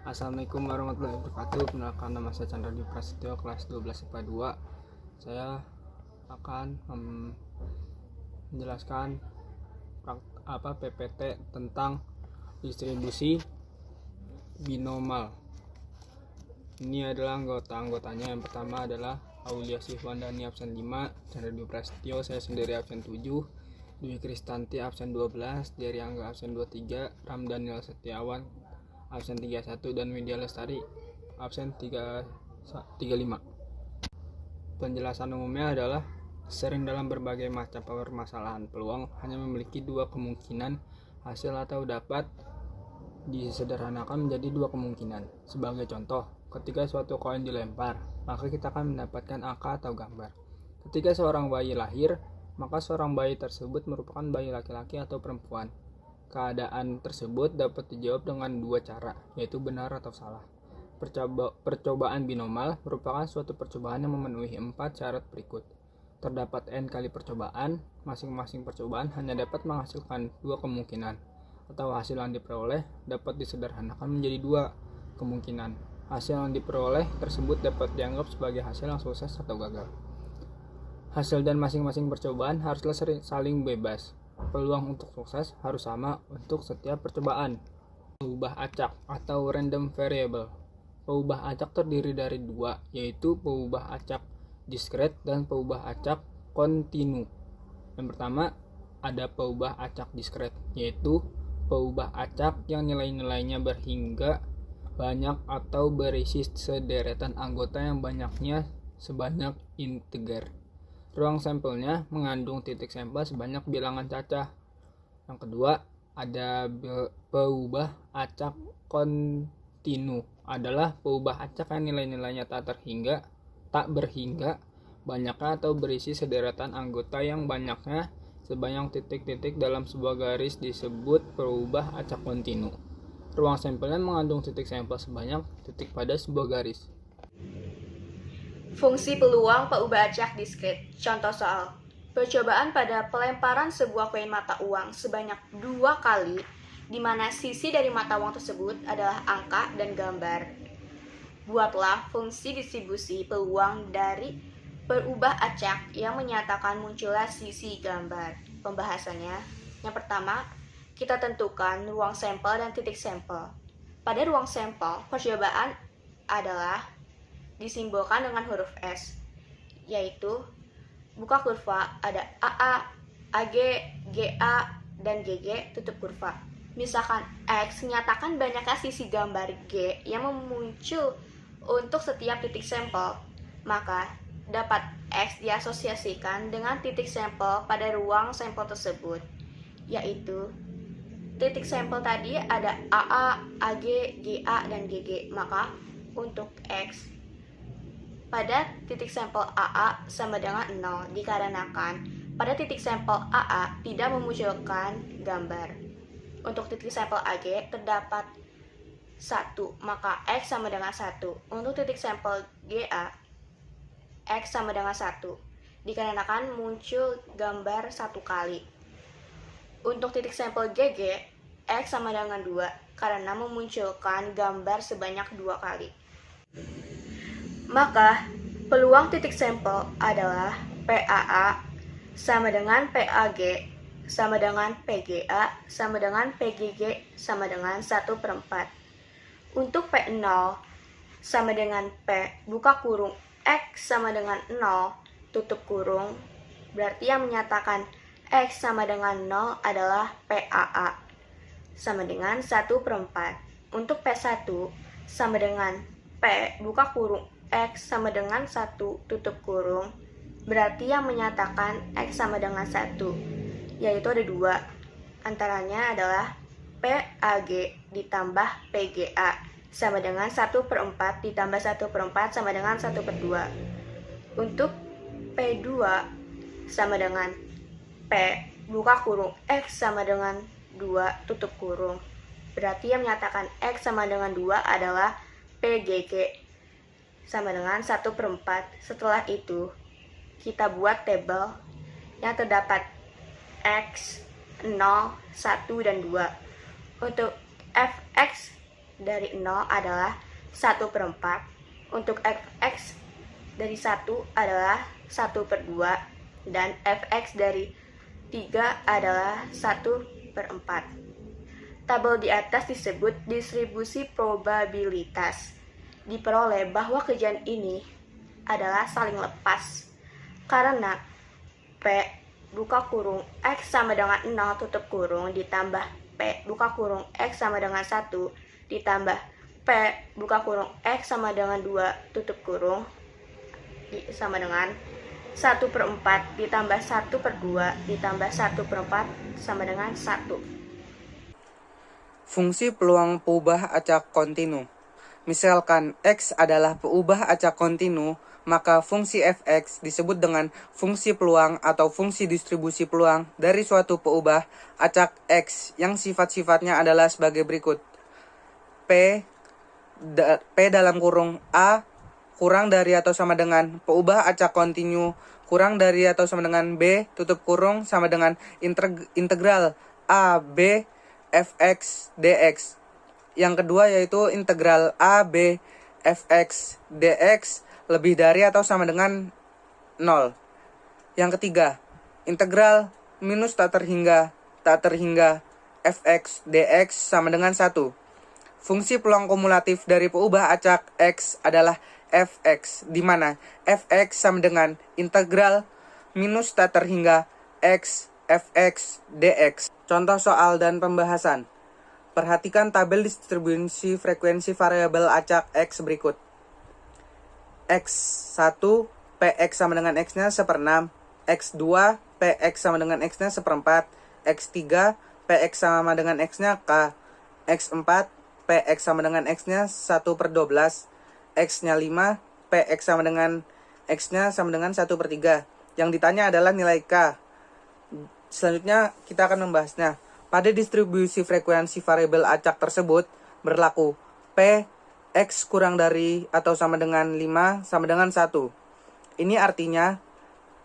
Assalamualaikum warahmatullahi wabarakatuh. Perkenalkan, nama saya Chandra Dwi Prasetyo, kelas 12 IPA 2. Saya akan menjelaskan PPT tentang distribusi binomal. Ini adalah anggotanya. Yang pertama adalah Aulia Sihwandani absen 5, Chandra Dwi Prasetyo, saya sendiri absen 7, Dwi Kristanti absen 12, Jerry Angga absen 23, Ramdaniel Setiawan absen 31, dan Widya Lestari absen 35. Penjelasan umumnya adalah sering dalam berbagai macam permasalahan peluang hanya memiliki dua kemungkinan hasil atau dapat disederhanakan menjadi dua kemungkinan. Sebagai contoh, ketika suatu koin dilempar, maka kita akan mendapatkan angka atau gambar. Ketika seorang bayi lahir, maka seorang bayi tersebut merupakan bayi laki-laki atau perempuan. Keadaan tersebut dapat dijawab dengan dua cara, yaitu benar atau salah. Percobaan binomal merupakan suatu percobaan yang memenuhi 4 syarat berikut. Terdapat n kali percobaan, masing-masing percobaan hanya dapat menghasilkan dua kemungkinan, atau hasil yang diperoleh dapat disederhanakan menjadi dua kemungkinan. Hasil yang diperoleh tersebut dapat dianggap sebagai hasil yang sukses atau gagal. Hasil dan masing-masing percobaan haruslah saling bebas. Peluang untuk sukses harus sama untuk setiap percobaan. Peubah acak atau random variable. Peubah acak terdiri dari dua, yaitu peubah acak diskret dan peubah acak kontinu. Yang pertama ada peubah acak diskret, yaitu peubah acak yang nilai-nilainya berhingga banyak atau berisi sederetan anggota yang banyaknya sebanyak integer. Ruang sampelnya mengandung titik sampel sebanyak bilangan cacah. Yang kedua, ada peubah acak kontinu, adalah peubah acak yang nilai-nilainya tak berhingga banyaknya atau berisi sederetan anggota yang banyaknya sebanyak titik-titik dalam sebuah garis disebut peubah acak kontinu. Ruang sampelnya mengandung titik sampel sebanyak titik pada sebuah garis. Fungsi peluang peubah acak diskret. Contoh soal. Percobaan pada pelemparan sebuah koin mata uang sebanyak 2 kali, di mana sisi dari mata uang tersebut adalah angka dan gambar. Buatlah fungsi distribusi peluang dari peubah acak yang menyatakan munculnya sisi gambar. Pembahasannya. Yang pertama, kita tentukan ruang sampel dan titik sampel. Pada ruang sampel, percobaan adalah disimbolkan dengan huruf S, yaitu buka kurva ada AA, AG, GA, dan GG tutup kurva. Misalkan X menyatakan banyaknya sisi gambar G yang muncul untuk setiap titik sampel, maka dapat X diasosiasikan dengan titik sampel pada ruang sampel tersebut, yaitu titik sampel tadi ada AA, AG, GA, dan GG, maka untuk X pada titik sampel AA sama dengan 0 dikarenakan pada titik sampel AA tidak memunculkan gambar. Untuk titik sampel AG terdapat 1, maka X sama dengan 1. Untuk titik sampel GA, X sama dengan 1 dikarenakan muncul gambar 1 kali. Untuk titik sampel GG, X sama dengan 2 karena memunculkan gambar sebanyak 2 kali. Maka, peluang titik sampel adalah PAA sama dengan PAG sama dengan PGA sama dengan PGG sama dengan 1/4. Untuk P0 sama dengan P buka kurung X sama dengan 0 tutup kurung, berarti yang menyatakan X sama dengan 0 adalah PAA sama dengan 1/4. Untuk P1 sama dengan P buka kurung X sama dengan 1 tutup kurung, berarti yang menyatakan X sama dengan 1, yaitu ada 2. Antaranya adalah PAG ditambah PGA sama dengan 1/4 ditambah 1/4 sama dengan 1/2. Untuk P2 sama dengan P buka kurung X sama dengan 2 tutup kurung, berarti yang menyatakan X sama dengan 2 adalah PGG sama dengan 1/4. Setelah itu, kita buat tabel yang terdapat X, 0, 1, dan 2. Untuk Fx dari 0 adalah 1/4. Untuk fx dari 1 adalah 1/2. Dan fx dari 3 adalah 1/4. Tabel di atas disebut distribusi probabilitas. Diperoleh bahwa kejadian ini adalah saling lepas. Karena P buka kurung X sama dengan 0 tutup kurung ditambah P buka kurung X sama dengan 1 ditambah P buka kurung X sama dengan 2 tutup kurung sama dengan 1/4 ditambah 1/2 ditambah 1/4 sama dengan 1. Fungsi peluang peubah acak kontinu. Misalkan X adalah peubah acak kontinu, maka fungsi fx disebut dengan fungsi peluang atau fungsi distribusi peluang dari suatu peubah acak X yang sifat-sifatnya adalah sebagai berikut. P dalam kurung A kurang dari atau sama dengan peubah acak kontinu kurang dari atau sama dengan B tutup kurung sama dengan integral A B fx dx. Yang kedua yaitu integral A B fx dx lebih dari atau sama dengan 0. Yang ketiga, integral minus tak terhingga fx dx sama dengan 1. Fungsi peluang kumulatif dari peubah acak X adalah fx, di mana fx sama dengan integral minus tak terhingga x fx dx. Contoh soal dan pembahasan. Perhatikan tabel distribusi frekuensi variabel acak X berikut. X1 Px sama dengan X-nya 1/6, X2 Px sama dengan X-nya 1/4, X3 Px sama dengan X-nya K, X4 Px sama dengan X-nya 1/12, X-nya 5 Px sama dengan X-nya sama dengan 1/3. Yang ditanya adalah nilai K. Selanjutnya kita akan membahasnya. Pada distribusi frekuensi variabel acak tersebut berlaku P X kurang dari atau sama dengan 5 sama dengan 1. Ini artinya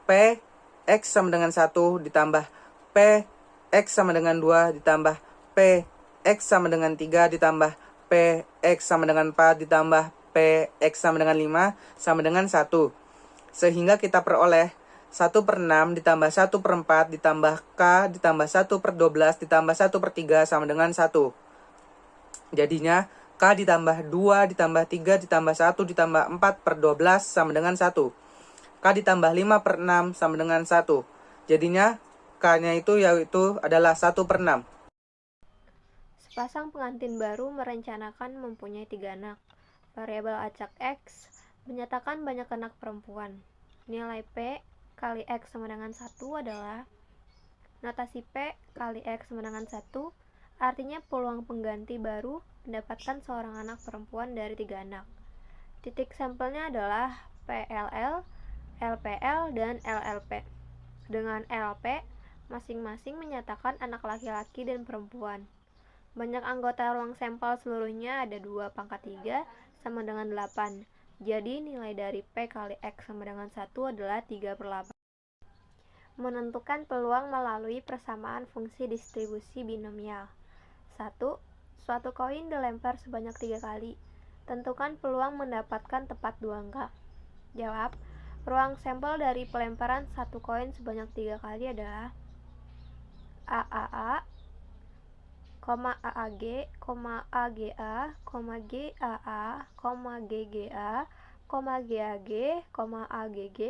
P X sama dengan 1 ditambah P X sama dengan 2 ditambah P X sama dengan 3 ditambah P X sama dengan 4 ditambah P X sama dengan 5 sama dengan 1. Sehingga kita peroleh 1/6 ditambah 1/4 ditambah K ditambah 1/12 ditambah 1/3 sama dengan 1. Jadinya K ditambah 2 ditambah 3 ditambah 1 ditambah 4/12 sama dengan 1. K ditambah 5/6 sama dengan 1. Jadinya K-nya itu yaitu adalah 1/6. Sepasang pengantin baru merencanakan mempunyai 3 anak. Variabel acak X menyatakan banyak anak perempuan. Nilai P kali X sama dengan 1 adalah notasi P kali X sama dengan 1, artinya peluang pengganti baru mendapatkan seorang anak perempuan dari 3 anak. Titik sampelnya adalah PLL, LPL, dan LLP. Dengan LP, masing-masing menyatakan anak laki-laki dan perempuan. Banyak anggota ruang sampel seluruhnya ada 2/3 sama dengan 8. Jadi nilai dari P kali X sama dengan 1 adalah 3/8. Menentukan peluang melalui persamaan fungsi distribusi binomial. 1. Suatu koin dilempar sebanyak 3 kali. Tentukan peluang mendapatkan tepat 2 angka. Jawab, ruang sampel dari pelemparan satu koin sebanyak 3 kali adalah AAA, AAG, AGA, GAA, GGA, GAG, AGG,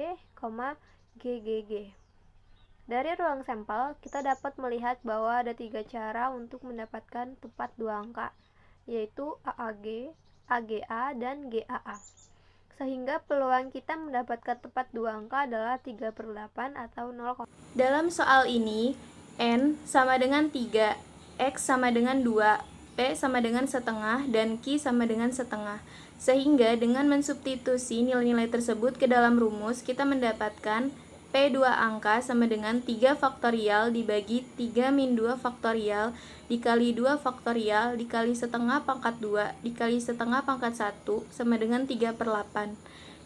GGG. Dari ruang sampel, kita dapat melihat bahwa ada 3 cara untuk mendapatkan tepat 2 angka, yaitu AAG, AGA, dan GAA. Sehingga peluang kita mendapatkan tepat 2 angka adalah 3/8 atau 0. Dalam soal ini, N sama dengan 3, X sama dengan 2, P sama dengan setengah, dan Q sama dengan setengah. Sehingga dengan mensubstitusi nilai-nilai tersebut ke dalam rumus, kita mendapatkan P2 angka sama dengan 3 faktorial dibagi 3 min 2 faktorial dikali 2 faktorial dikali setengah pangkat 2 dikali setengah pangkat 1 sama dengan 3/8.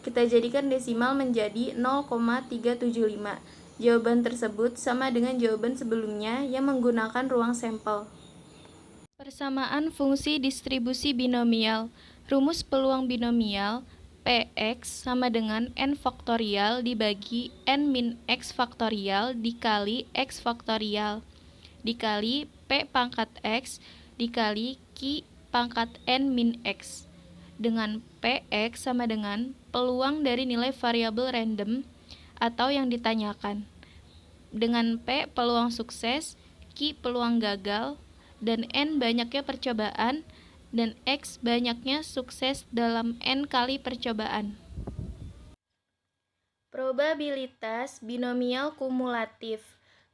Kita jadikan desimal menjadi 0,375. Jawaban tersebut sama dengan jawaban sebelumnya yang menggunakan ruang sampel. Persamaan fungsi distribusi binomial. Rumus peluang binomial Px sama dengan n faktorial dibagi n min x faktorial dikali x faktorial dikali p pangkat x dikali q pangkat n min x, dengan Px sama dengan peluang dari nilai variabel random atau yang ditanyakan, dengan P peluang sukses, Q peluang gagal, dan N banyaknya percobaan, dan X banyaknya sukses dalam N kali percobaan. Probabilitas binomial kumulatif.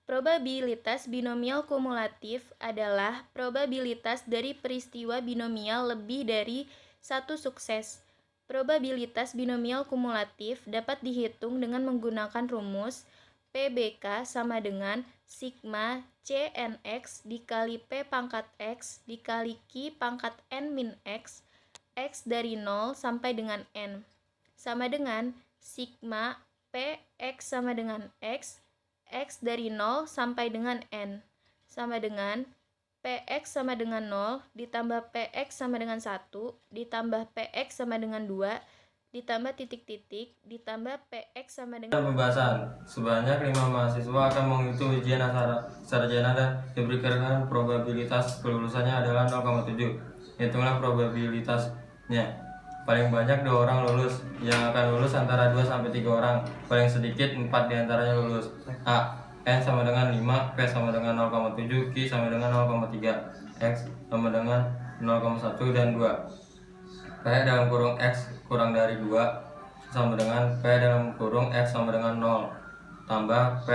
Probabilitas binomial kumulatif adalah probabilitas dari peristiwa binomial lebih dari satu sukses. Probabilitas binomial kumulatif dapat dihitung dengan menggunakan rumus PBK sama dengan sigma CNX dikali P pangkat X dikali Q pangkat N min X, X dari 0 sampai dengan N, sama dengan sigma PX sama dengan X, X dari 0 sampai dengan N, sama dengan PX sama dengan 0 ditambah PX sama dengan 1 ditambah PX sama dengan 2 ditambah titik-titik ditambah PX sama dengan Pembahasan sebanyak 5 mahasiswa akan menghitung ujian sarjana dan diberikan probabilitas kelulusannya adalah 0,7. Hitunglah probabilitasnya. Paling banyak 2 orang lulus. Yang akan lulus antara 2 sampai 3 orang. Paling sedikit 4 diantaranya lulus. A. N sama dengan 5, P sama dengan 0,7, Q sama dengan 0,3, X sama dengan 0,1 dan 2. P dalam kurung X kurang dari 2 sama dengan P dalam kurung X sama dengan 0 tambah P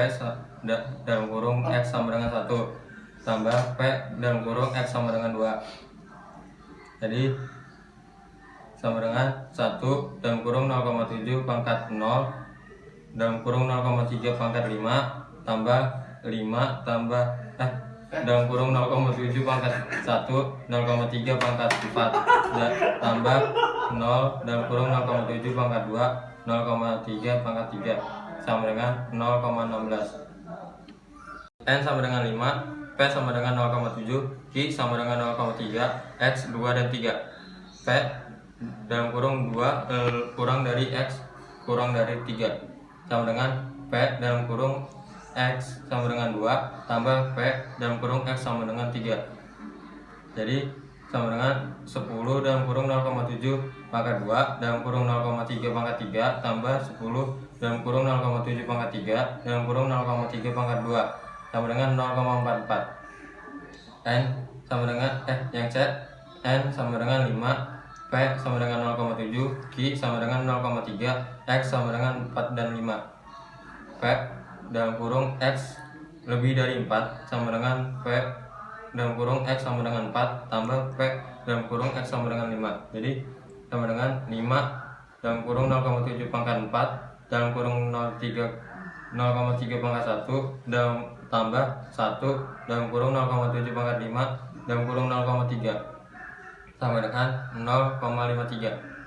dalam kurung X sama dengan 1 tambah P dalam kurung X sama dengan 2. Jadi sama dengan 1 dalam kurung 0,7 pangkat 0 dalam kurung 0,3 pangkat 5 tambah 5 tambah dalam kurung 0,7 pangkat 1 0,3 pangkat 4 tambah 0 dalam kurung 0,7 pangkat 2 0,3 pangkat 3 sama dengan 0,16. N sama dengan 5, P sama dengan 0,7, Q sama dengan 0,3, X 2 dan 3. P dalam kurung 2 kurang dari X kurang dari 3 sama dengan P dalam kurung X sama dengan 2 tambah P dalam kurung X sama dengan 3. Jadi sama dengan 10 dalam kurung 0,7 pangkat 2 dalam kurung 0,3 pangkat 3 tambah 10 dalam kurung 0,7 pangkat 3 dalam kurung 0,3 pangkat 2 sama dengan 0,44. N sama dengan yang C, N sama dengan 5, P sama dengan 0,7, Q sama dengan 0,3, X sama dengan 4 dan 5. P dalam kurung X lebih dari 4 sama dengan P dalam kurung X sama dengan 4 tambah P dalam kurung X sama dengan 5. Jadi sama dengan 5 dalam kurung 0,7 pangkat 4 dalam kurung 0,3 pangkat 1 dalam tambah 1 dalam kurung 0,7 pangkat 5 dalam kurung 0,3 sama dengan 0,53.